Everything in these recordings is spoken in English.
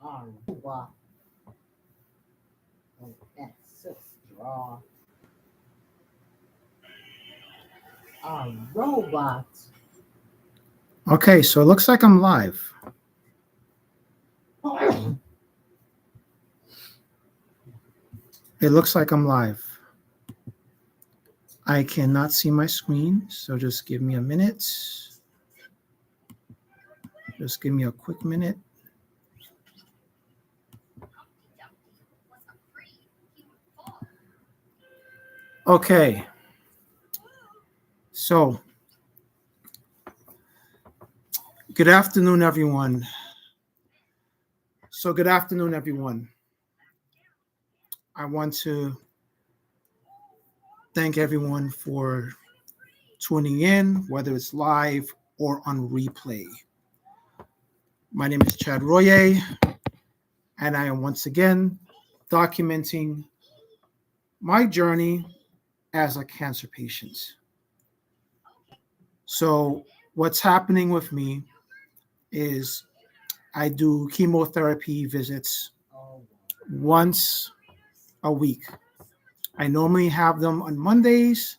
Wow. That's a straw. Robot. Okay, so it looks like I'm live. It looks like I'm live. I cannot see my screen, so just give me a minute. Just give me a quick minute. Okay, so good afternoon, everyone. So, good afternoon, everyone. I want to thank everyone for tuning in, whether it's live or on replay. My name is Chad Royer, and I am once again documenting my journey as a cancer patient. So, what's happening with me is I do chemotherapy visits Oh, once a week. I normally have them on Mondays.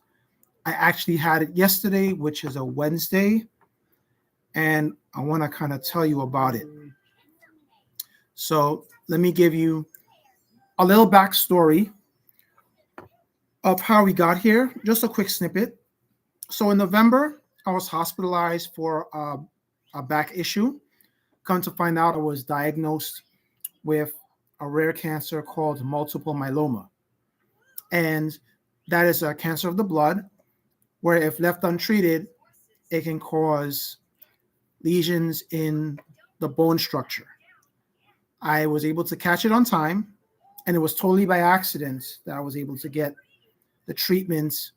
I actually had it yesterday, which is a Wednesday, and I want to kind of tell you about it. So, let me give you a little backstory of how we got here, just a quick snippet. So, in November, I was hospitalized for a back issue. Come to find out, I was diagnosed with a rare cancer called multiple myeloma. And that is a cancer of the blood where, if left untreated, it can cause lesions in the bone structure. I was able to catch it on time, and it was totally by accident that I was able to get the treatments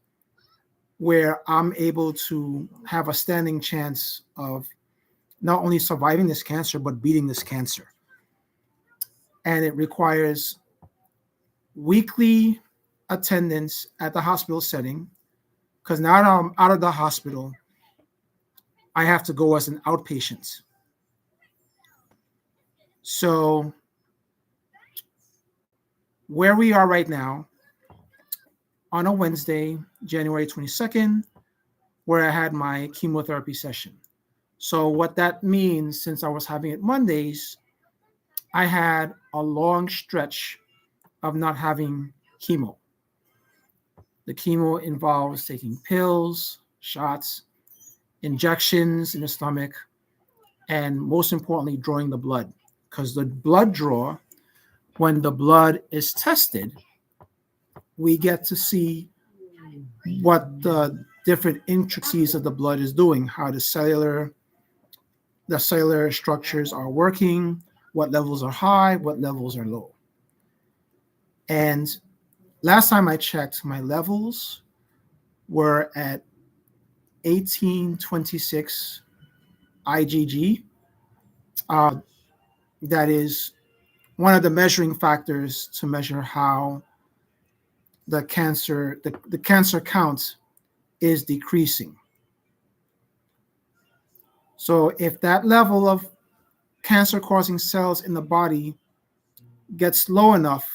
where I'm able to have a standing chance of not only surviving this cancer, but beating this cancer. And it requires weekly attendance at the hospital setting, because now that I'm out of the hospital, I have to go as an outpatient. So, where we are right now, on a Wednesday, January 22nd, where I had my chemotherapy session. So, what that means, since I was having it Mondays, I had a long stretch of not having chemo. The chemo involves taking pills, shots, injections in the stomach, and most importantly, drawing the blood. Because the blood draw, when the blood is tested, we get to see what the different intricacies of the blood is doing, how the cellular structures are working, what levels are high, what levels are low. And last time I checked, my levels were at 1826 IgG. Uh, that is one of the measuring factors to measure how the cancer count is decreasing. So if that level of cancer causing cells in the body gets low enough,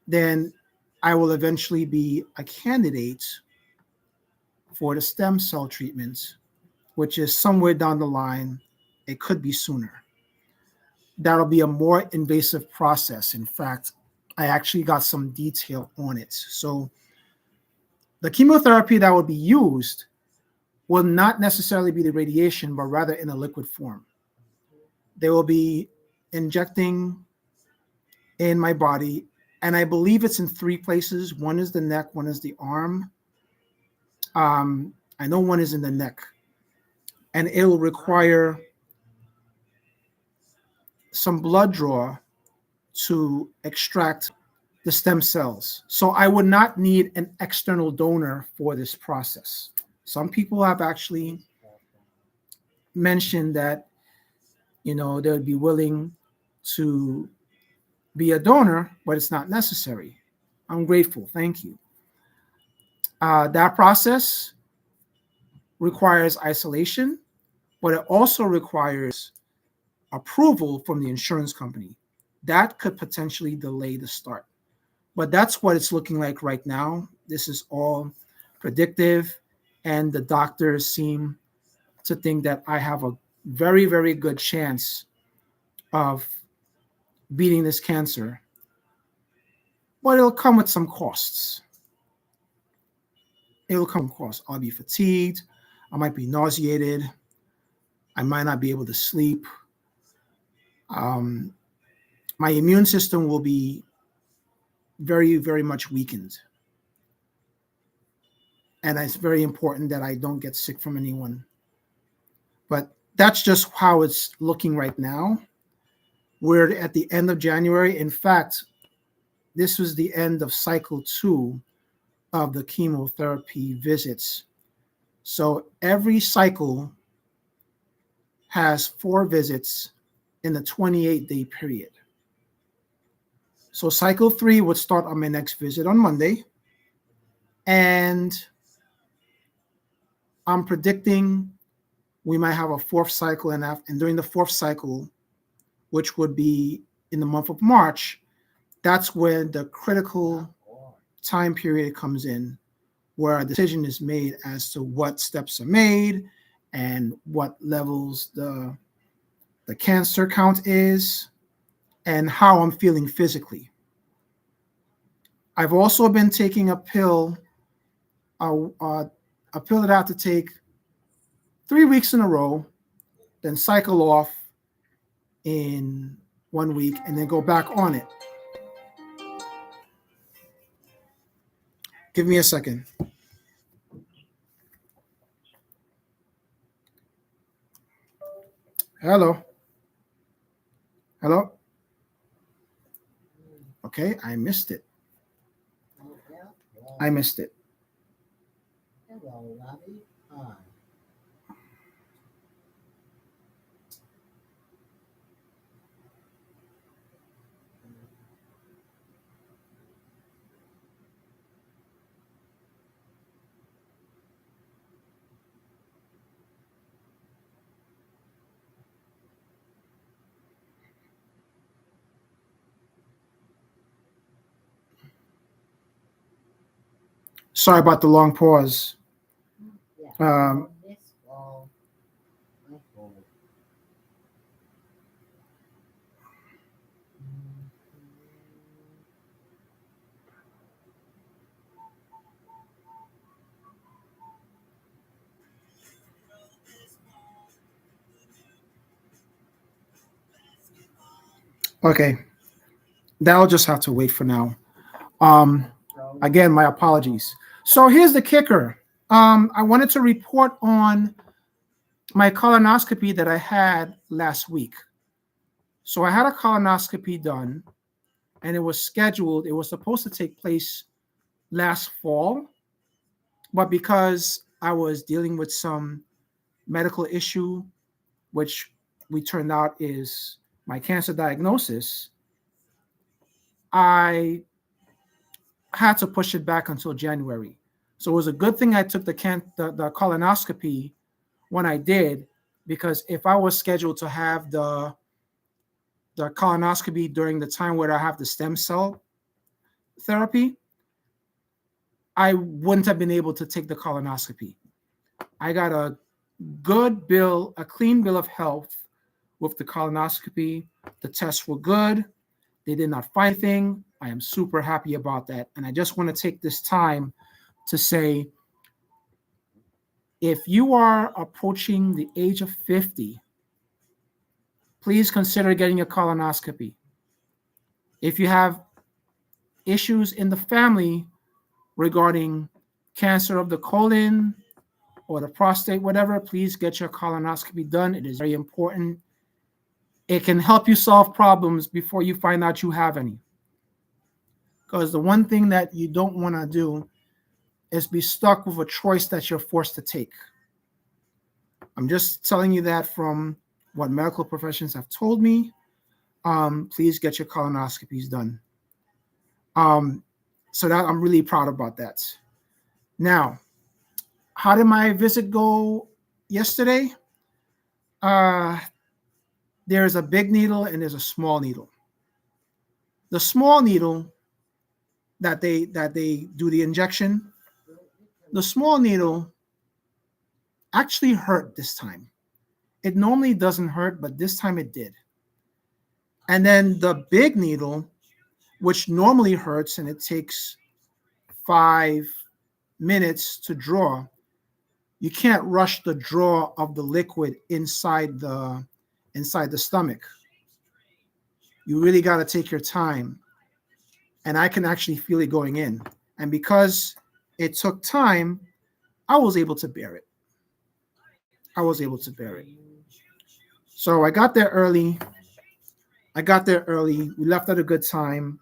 then I will eventually be a candidate for the stem cell treatment, which is somewhere down the line. It could be sooner. That'll be a more invasive process. In fact, I actually got some detail on it. So the chemotherapy that would be used will not necessarily be the radiation, but rather in a liquid form. They will be injecting in my body, and I believe it's in three places. One is the neck, one is the arm. I know one is in the neck, and it will require some blood draw to extract the stem cells. So I would not need an external donor for this process. Some people have actually mentioned that, they would be willing to be a donor, but it's not necessary. I'm grateful. Thank you. That process requires isolation, but it also requires approval from the insurance company. That could potentially delay the start. But that's what it's looking like right now. This is all predictive, and the doctors seem to think that I have a very, very good chance of beating this cancer. But it'll come with some costs. It'll come with costs. I'll be fatigued. I might be nauseated. I might not be able to sleep. Um, my immune system will be very, very much weakened. And it's very important that I don't get sick from anyone. But that's just how it's looking right now. We're at the end of January. In fact, this was the end of cycle 2 of the chemotherapy visits. So every cycle has 4 visits in the 28-day period. So cycle 3 would start on my next visit on Monday. And I'm predicting we might have a 4th cycle, and during the 4th cycle, which would be in the month of March, that's when the critical time period comes in, where a decision is made as to what steps are made and what levels the cancer count is and how I'm feeling physically. I've also been taking a pill that I have to take 3 weeks in a row, then cycle off in 1 week, and then go back on it. Give me a second. Hello. Hello. Okay, I missed it. I missed it. Hello, Robbie. Hi. Sorry about the long pause. Yeah. This fall, my fault. Okay, that'll just have to wait for now. Again, my apologies. So here's the kicker. I wanted to report on my colonoscopy that I had last week. So I had a colonoscopy done, and it was scheduled. It was supposed to take place last fall, but because I was dealing with some medical issue, which we turned out is my cancer diagnosis, I had to push it back until January. So it was a good thing I took the colonoscopy when I did, because if I was scheduled to have the colonoscopy during the time where I have the stem cell therapy, I wouldn't have been able to take the colonoscopy. I got a clean bill of health with the colonoscopy. The tests were good. They did not find anything. I am super happy about that. And I just want to take this time to say, if you are approaching the age of 50, please consider getting a colonoscopy. If you have issues in the family regarding cancer of the colon or the prostate, whatever, please get your colonoscopy done. It is very important. It can help you solve problems before you find out you have any. Because the one thing that you don't want to do is be stuck with a choice that you're forced to take. I'm just telling you that from what medical professions have told me. Please get your colonoscopies done. So that I'm really proud about that. Now, how did my visit go yesterday? there's a big needle and there's a small needle. The small needle that they do the injection, the small needle actually hurt this time. It normally doesn't hurt, but this time it did. And then the big needle, which normally hurts and it takes 5 minutes to draw, you can't rush the draw of the liquid inside the stomach. You really got to take your time. And I can actually feel it going in. And because it took time, I was able to bear it. I was able to bear it. So I got there early. We left at a good time.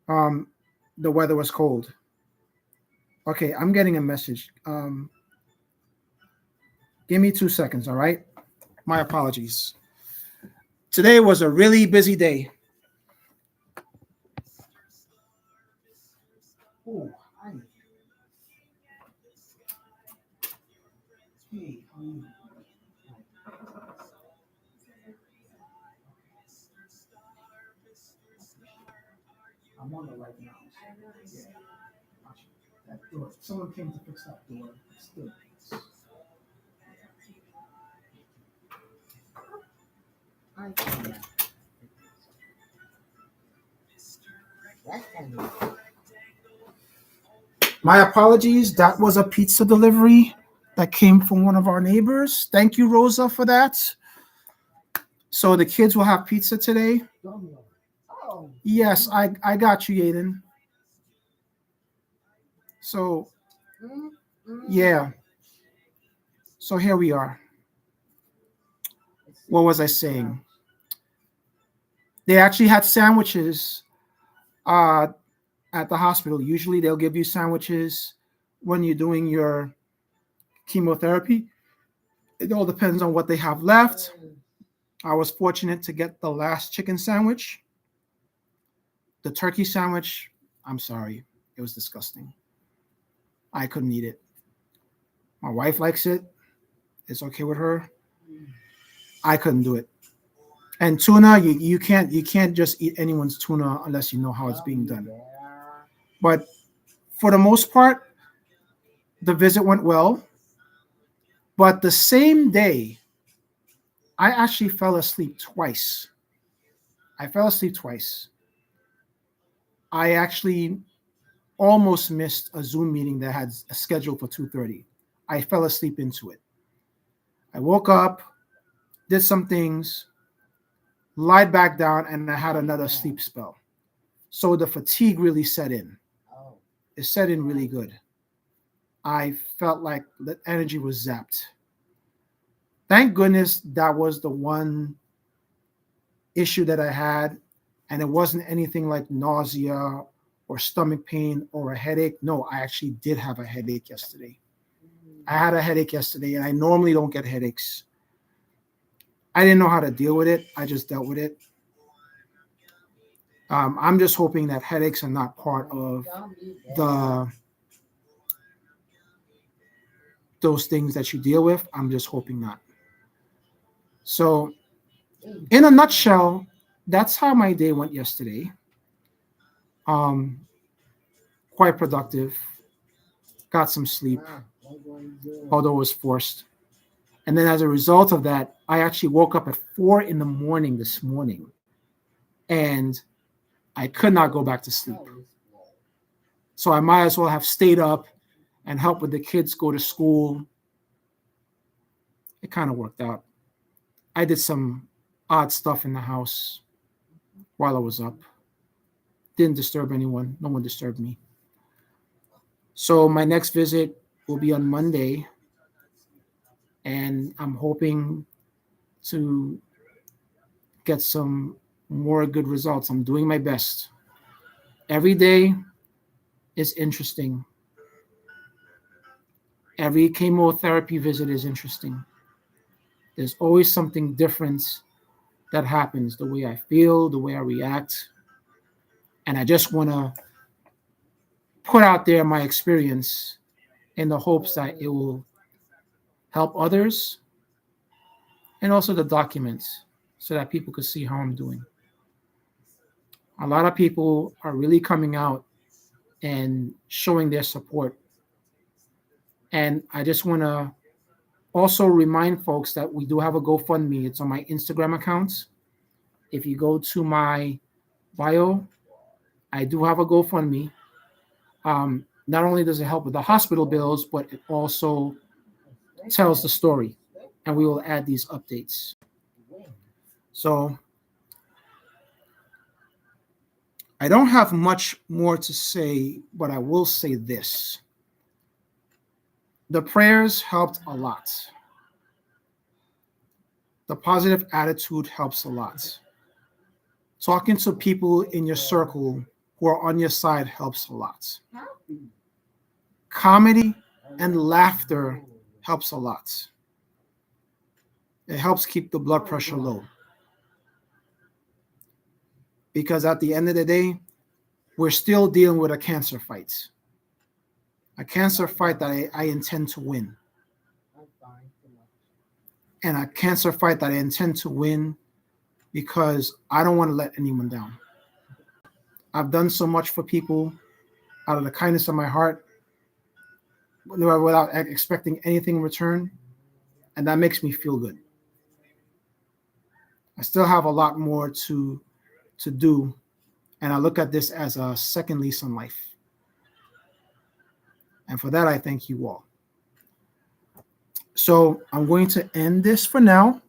Um, the weather was cold. Okay, I'm getting a message. Give me 2 seconds, all right? My apologies. Today was a really busy day. Oh, hey, I'm on the right now. Yeah, that door. Someone came to fix that door. It's still. I can. That can be. My apologies. That was a pizza delivery that came from one of our neighbors. Thank you, Rosa, for that. So the kids will have pizza today. Oh. Yes, I got you, Aiden. So, yeah. So here we are. What was I saying? They actually had sandwiches at the hospital. Usually they'll give you sandwiches when you're doing your chemotherapy. It all depends on what they have left. I was fortunate to get the last chicken sandwich. The turkey sandwich, I'm sorry, it was disgusting. I couldn't eat it. My wife likes it. It's okay with her. I couldn't do it. And tuna, you can't just eat anyone's tuna unless you know how it's being done. But for the most part, the visit went well. But the same day, I actually fell asleep twice. I fell asleep twice. I actually almost missed a Zoom meeting that had a schedule for 2:30. I fell asleep into it. I woke up, did some things, lied back down, and I had another sleep spell. So the fatigue really set in. It set in really good. I felt like the energy was zapped. Thank goodness that was the one issue that I had, and it wasn't anything like nausea or stomach pain or a headache. No, I actually did have a headache yesterday. I had a headache yesterday, and I normally don't get headaches. I didn't know how to deal with it. I just dealt with it. I'm just hoping that headaches are not part of the those things that you deal with. I'm just hoping not. So, in a nutshell, that's how my day went yesterday. Um, quite productive. Got some sleep, although it was forced. And then as a result of that, I actually woke up at 4 a.m. this morning, and I could not go back to sleep. So I might as well have stayed up and helped with the kids go to school. It kind of worked out. I did some odd stuff in the house while I was up. Didn't disturb anyone. No one disturbed me. So my next visit will be on Monday, and I'm hoping to get some more good results. I'm doing my best. Every day is interesting. Every chemotherapy visit is interesting. There's always something different that happens, the way I feel, the way I react. And I just want to put out there my experience in the hopes that it will help others and also the documents so that people could see how I'm doing. A lot of people are really coming out and showing their support. And I just want to also remind folks that we do have a GoFundMe. It's on my Instagram accounts. If you go to my bio, I do have a GoFundMe. Not only does it help with the hospital bills, but it also tells the story. And we will add these updates. So I don't have much more to say, but I will say this. The prayers helped a lot. The positive attitude helps a lot. Talking to people in your circle who are on your side helps a lot. Comedy and laughter helps a lot. It helps keep the blood pressure low. Because at the end of the day, we're still dealing with a cancer fight. A cancer fight that I intend to win. And a cancer fight that I intend to win because I don't want to let anyone down. I've done so much for people out of the kindness of my heart without expecting anything in return, and that makes me feel good. I still have a lot more to do, and I look at this as a second lease on life. And for that, I thank you all. So I'm going to end this for now.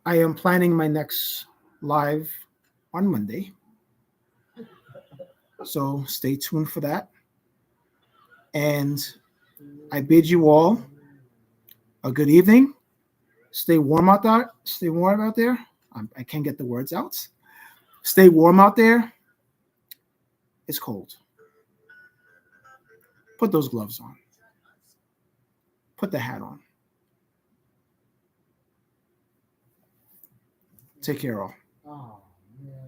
I am planning my next live on Monday. So stay tuned for that. And I bid you all a good evening. Stay warm out there. Stay warm out there. I can't get the words out. Stay warm out there. It's cold. Put those gloves on. Put the hat on. Take care, all. Oh, man.